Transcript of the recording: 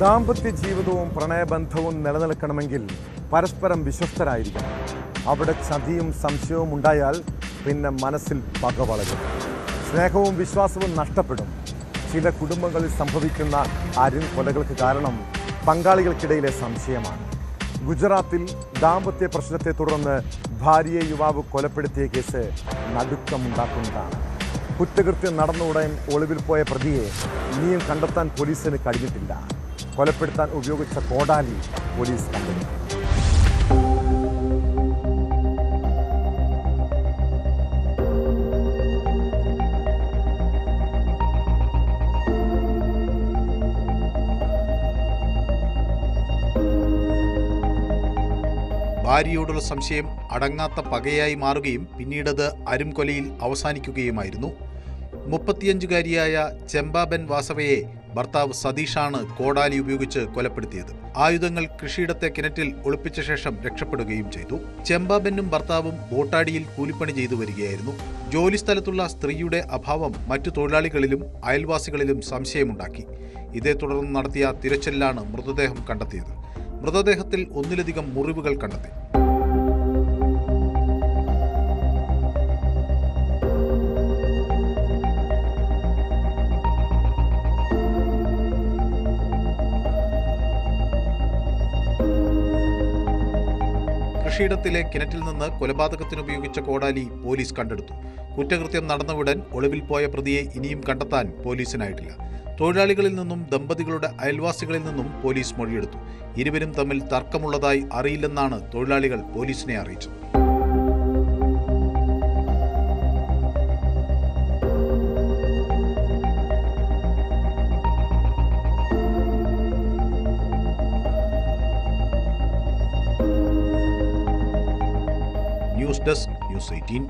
ദാമ്പത്യ ജീവിതവും പ്രണയബന്ധവും നിലനിൽക്കണമെങ്കിൽ പരസ്പരം വിശ്വസ്തരായിരിക്കണം. അവിടെ ചതിയും സംശയവും ഉണ്ടായാൽ പിന്നെ മനസ്സിൽ പക വളരും, സ്നേഹവും വിശ്വാസവും നഷ്ടപ്പെടും. ചില കുടുംബങ്ങളിൽ സംഭവിക്കുന്ന കൊലകൾക്ക് കാരണം പങ്കാളികൾക്കിടയിലെ സംശയമാണ്. ഗുജറാത്തിൽ ദാമ്പത്യ പ്രശ്നത്തെ തുടർന്ന് ഭാര്യയെ യുവാവ് കൊലപ്പെടുത്തിയ കേസ് നടുക്കമുണ്ടാക്കുന്നതാണ്. കുറ്റകൃത്യം നടന്ന ഉടൻ ഒളിവിൽ പോയ പ്രതിയെ ഇനിയും കണ്ടെത്താൻ പോലീസിന് കഴിഞ്ഞിട്ടില്ല. കൊലപ്പെടുത്താൻ ഉപയോഗിച്ച കോടാലി പോലീസ് കണ്ടെടുത്തു. ഭാര്യയോടുള്ള സംശയം അടങ്ങാത്ത പകയായി മാറുകയും പിന്നീടത് അരുംകൊലയിൽ അവസാനിക്കുകയുമായിരുന്നു. 35-കാരിയായ ചെമ്പാബെൻ വാസവയെ ഭർത്താവ് സതീഷാണ് കോടാലി ഉപയോഗിച്ച് കൊലപ്പെടുത്തിയത്. ആയുധങ്ങൾ കൃഷിയിടത്തെ കിണറ്റിൽ ഒളിപ്പിച്ച ശേഷം രക്ഷപ്പെടുകയും ചെയ്തു. ചെമ്പാബെന്നും ഭർത്താവും ബോട്ടാടിയിൽ കൂലിപ്പണി ചെയ്തു വരികയായിരുന്നു. ജോലിസ്ഥലത്തുള്ള സ്ത്രീയുടെ അഭാവം മറ്റു തൊഴിലാളികളിലും അയൽവാസികളിലും സംശയമുണ്ടാക്കി. ഇതേ തുടർന്ന് നടത്തിയ തിരച്ചിലിലാണ് മൃതദേഹം കണ്ടെത്തിയത്. മൃതദേഹത്തിൽ ഒന്നിലധികം മുറിവുകൾ കണ്ടെത്തി. കൃഷിയിടത്തിലെ കിണറ്റിൽ നിന്ന് കൊലപാതകത്തിനുപയോഗിച്ച കോടാലി പോലീസ് കണ്ടെടുത്തു. കുറ്റകൃത്യം നടന്നയുടൻ ഒളിവിൽ പോയ പ്രതിയെ ഇനിയും കണ്ടെത്താൻ പോലീസിനായിട്ടില്ല. തൊഴിലാളികളിൽ നിന്നും ദമ്പതികളുടെ അയൽവാസികളിൽ നിന്നും പോലീസ് മൊഴിയെടുത്തു. ഇരുവരും തമ്മിൽ തർക്കമുള്ളതായി അറിയില്ലെന്നാണ് തൊഴിലാളികൾ പോലീസിനെ അറിയിച്ചത്. News desk, news 18.